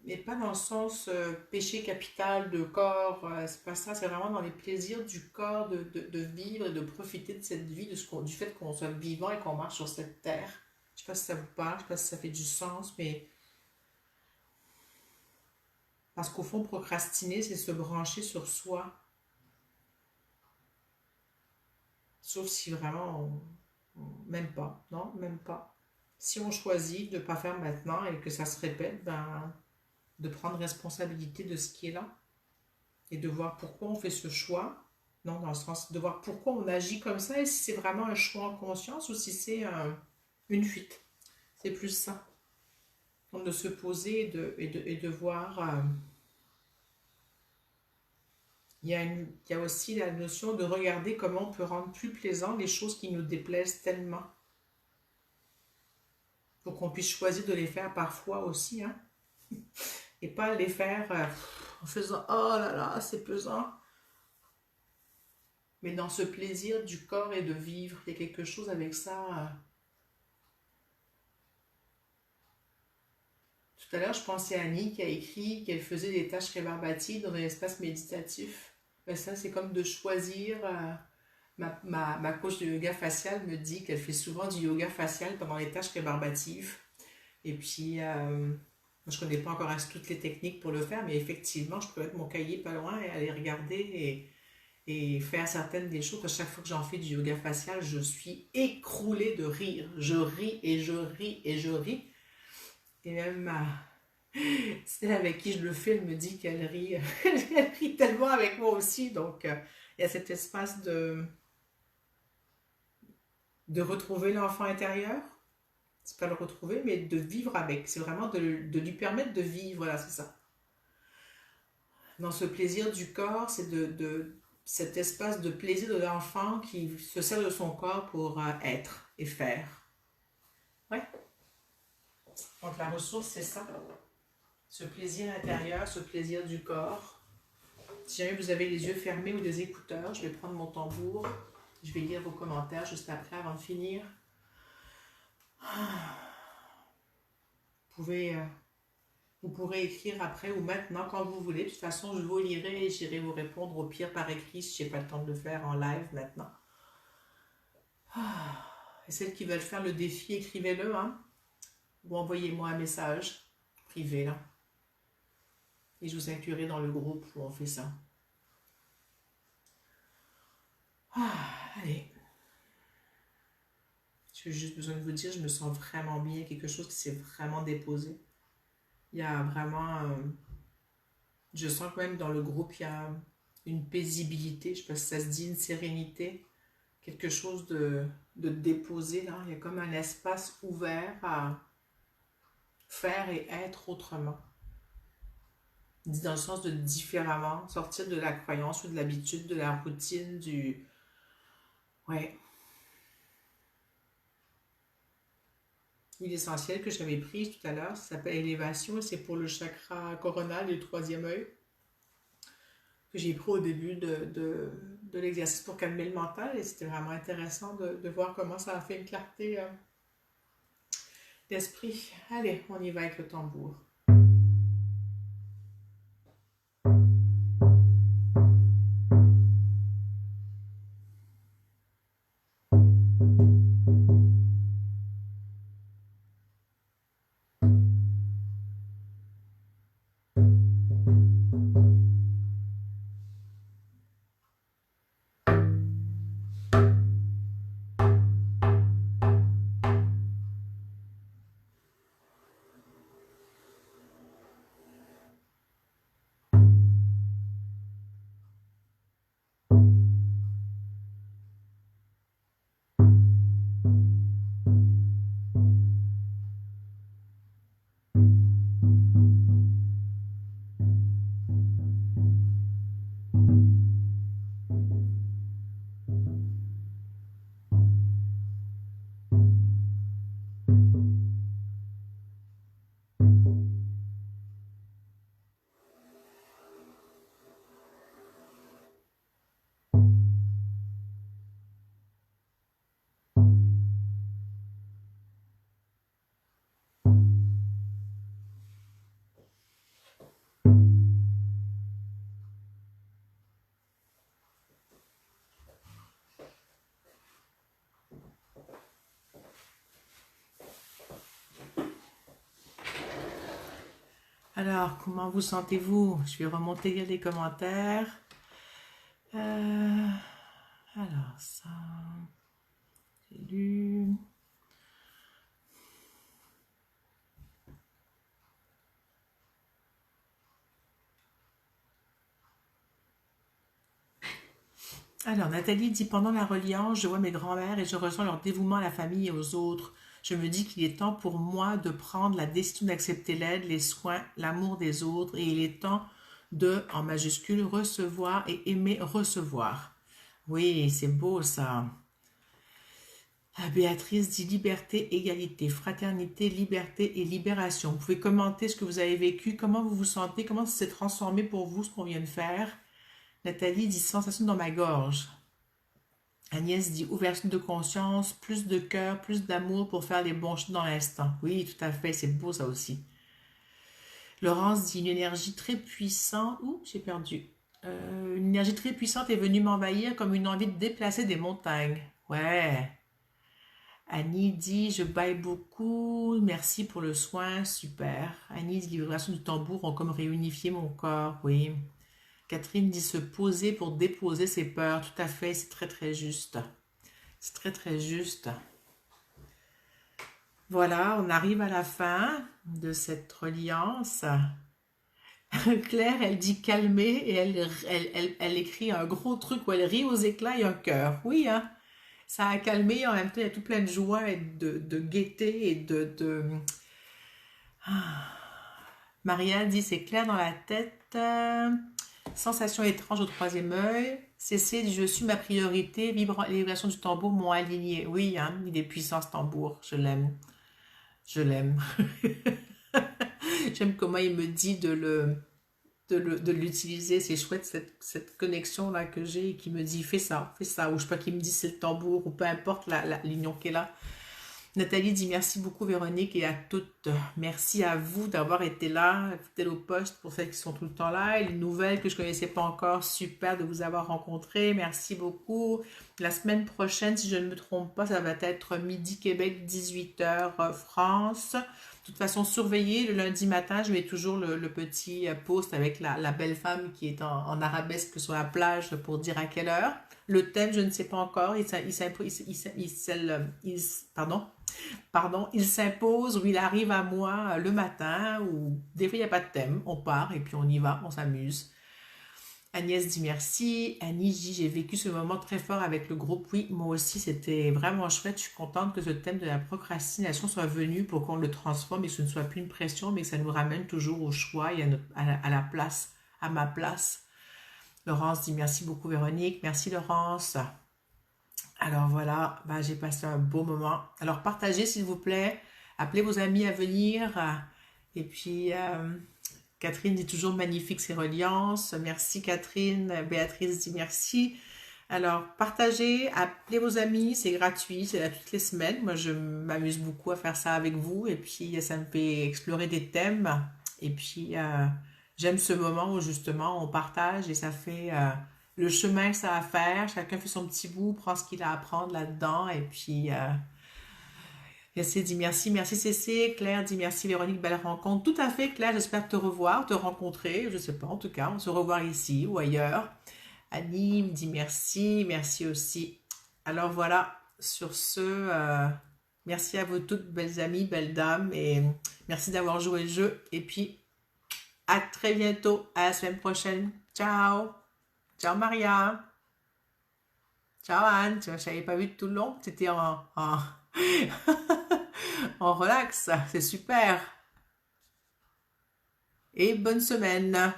[SPEAKER 1] mais pas dans le sens péché capital de corps, c'est pas ça, c'est vraiment dans les plaisirs du corps de vivre et de profiter de cette vie, du fait qu'on soit vivant et qu'on marche sur cette terre. Je sais pas si ça vous parle, je sais pas si ça fait du sens, mais parce qu'au fond, procrastiner, c'est se brancher sur soi, sauf si vraiment même pas, non, même pas. Si on choisit de ne pas faire maintenant et que ça se répète, ben, de prendre responsabilité de ce qui est là et de voir pourquoi on fait ce choix. Non, dans le sens de voir pourquoi on agit comme ça et si c'est vraiment un choix en conscience ou si c'est une fuite. C'est plus ça. Donc de se poser et de voir. Il y a aussi la notion de regarder comment on peut rendre plus plaisant les choses qui nous déplaisent tellement. Pour qu'on puisse choisir de les faire parfois aussi, hein. Et pas les faire en faisant oh là là, c'est pesant. Mais dans ce plaisir du corps et de vivre, il y a quelque chose avec ça. Tout à l'heure, je pensais à Annie qui a écrit qu'elle faisait des tâches rébarbatives dans un espace méditatif. Ben ça, c'est comme de choisir Ma coach de yoga facial me dit qu'elle fait souvent du yoga facial pendant les tâches rébarbatives. Et puis, je connais pas encore toutes les techniques pour le faire, mais effectivement, je peux mettre mon cahier pas loin et aller regarder et faire certaines des choses. Parce que chaque fois que j'en fais du yoga facial, je suis écroulée de rire. Je ris et je ris et je ris. Et même celle avec qui je le fais, elle me dit qu'elle rit, elle rit tellement avec moi aussi. Donc, il y a cet espace de retrouver l'enfant intérieur. C'est pas le retrouver, mais de vivre avec. C'est vraiment de lui permettre de vivre. Voilà, c'est ça. Dans ce plaisir du corps, c'est cet espace de plaisir de l'enfant qui se sert de son corps pour être et faire. Ouais. Donc la ressource, c'est ça. Ce plaisir intérieur, ce plaisir du corps. Si jamais vous avez les yeux fermés ou des écouteurs, je vais prendre mon tambour. Je vais lire vos commentaires juste après, avant de finir. Vous pourrez écrire après ou maintenant, quand vous voulez. De toute façon, je vous lirai et j'irai vous répondre au pire par écrit si je n'ai pas le temps de le faire en live maintenant. Et celles qui veulent faire le défi, écrivez-le, hein, ou envoyez-moi un message privé, là. Et je vous inclurai dans le groupe où on fait ça. Allez. J'ai juste besoin de vous dire, je me sens vraiment bien, quelque chose qui s'est vraiment déposé. Il y a vraiment... je sens que même dans le groupe, il y a une paisibilité, je ne sais pas si ça se dit, une sérénité, quelque chose de déposé, là. Il y a comme un espace ouvert à faire et être autrement. Dit dans le sens de différemment, sortir de la croyance ou de l'habitude, de la routine, du... Ouais. L'huile essentielle que j'avais prise tout à l'heure, ça s'appelle Élévation et c'est pour le chakra coronal et le troisième œil que j'ai pris au début de l'exercice pour calmer le mental et c'était vraiment intéressant de voir comment ça a fait une clarté d'esprit. Allez, on y va avec le tambour. Alors, comment vous sentez-vous? Je vais remonter lire les commentaires. Alors, ça, j'ai lu. Alors, Nathalie dit, pendant la reliance, je vois mes grands-mères et je ressens leur dévouement à la famille et aux autres. Je me dis qu'il est temps pour moi de prendre la décision d'accepter l'aide, les soins, l'amour des autres et il est temps de, en majuscule, recevoir et aimer recevoir. Oui, c'est beau ça. Béatrice dit liberté, égalité, fraternité, liberté et libération. Vous pouvez commenter ce que vous avez vécu, comment vous vous sentez, comment ça s'est transformé pour vous ce qu'on vient de faire. Nathalie dit sensation dans ma gorge. Agnès dit ouverture de conscience, plus de cœur, plus d'amour pour faire les bons choix dans l'instant. Oui, tout à fait, c'est beau ça aussi. Laurence dit une énergie très puissante. Ouh, j'ai perdu. Une énergie très puissante est venue m'envahir comme une envie de déplacer des montagnes. Ouais. Annie dit, je baille beaucoup, merci pour le soin, super. Annie dit, les vibrations du tambour ont comme réunifié mon corps, oui. Catherine dit, se poser pour déposer ses peurs, tout à fait, c'est très très juste. C'est très très juste. Voilà, on arrive à la fin de cette reliance. Claire, elle dit calmer et elle écrit un gros truc où elle rit aux éclats et un cœur. Oui, hein, ça a calmé. En même temps, il y a tout plein de joie et de gaieté et Marianne dit c'est clair dans la tête. Sensation étrange au troisième œil. Cécile dit je suis ma priorité. Les vibrations du tambour m'ont aligné. Oui, hein, il est puissant ce tambour. Je l'aime. Je l'aime. J'aime comment il me dit de l'utiliser. C'est chouette cette connexion-là que j'ai et qui me dit fais ça. Ou je sais pas, qui me dit c'est le tambour ou peu importe l'union qu'elle a. Nathalie dit merci beaucoup Véronique et à toutes. Merci à vous d'avoir été là, fidèle au poste pour celles qui sont tout le temps là. Et les nouvelles que je ne connaissais pas encore, super de vous avoir rencontré. Merci beaucoup. La semaine prochaine, si je ne me trompe pas, ça va être midi Québec, 18h France. De toute façon, surveillez, le lundi matin, je mets toujours le petit post avec la belle femme qui est en arabesque sur la plage pour dire à quelle heure. Le thème, je ne sais pas encore, il s'impose ou il arrive à moi le matin ou des fois il n'y a pas de thème, on part et puis on y va, on s'amuse. Agnès dit merci. Annie dit j'ai vécu ce moment très fort avec le groupe. Oui, moi aussi, c'était vraiment chouette. Je suis contente que ce thème de la procrastination soit venu pour qu'on le transforme et que ce ne soit plus une pression, mais que ça nous ramène toujours au choix et à la place, à ma place. Laurence dit merci beaucoup Véronique. Merci Laurence. Alors voilà, bah, j'ai passé un beau moment. Alors partagez s'il vous plaît. Appelez vos amis à venir. Et puis... Catherine dit toujours magnifique ces reliances. Merci Catherine. Béatrice dit merci. Alors, partagez, appelez vos amis, c'est gratuit, c'est là toutes les semaines. Moi, je m'amuse beaucoup à faire ça avec vous et puis ça me fait explorer des thèmes. Et puis, j'aime ce moment où justement on partage et ça fait le chemin que ça a à faire. Chacun fait son petit bout, prend ce qu'il a à apprendre là-dedans et puis... Cécile dit merci, merci Cécile. Claire dit merci Véronique, belle rencontre. Tout à fait Claire, j'espère te revoir, te rencontrer, je sais pas, en tout cas, on se revoir ici ou ailleurs. Annie me dit merci, merci aussi. Alors voilà, sur ce, merci à vous toutes, belles amies, belles dames, et merci d'avoir joué le jeu. Et puis, à très bientôt, à la semaine prochaine. Ciao, ciao Maria, ciao Anne, je t'avais pas vu tout le long, c'était en relax, c'est super. Et bonne semaine.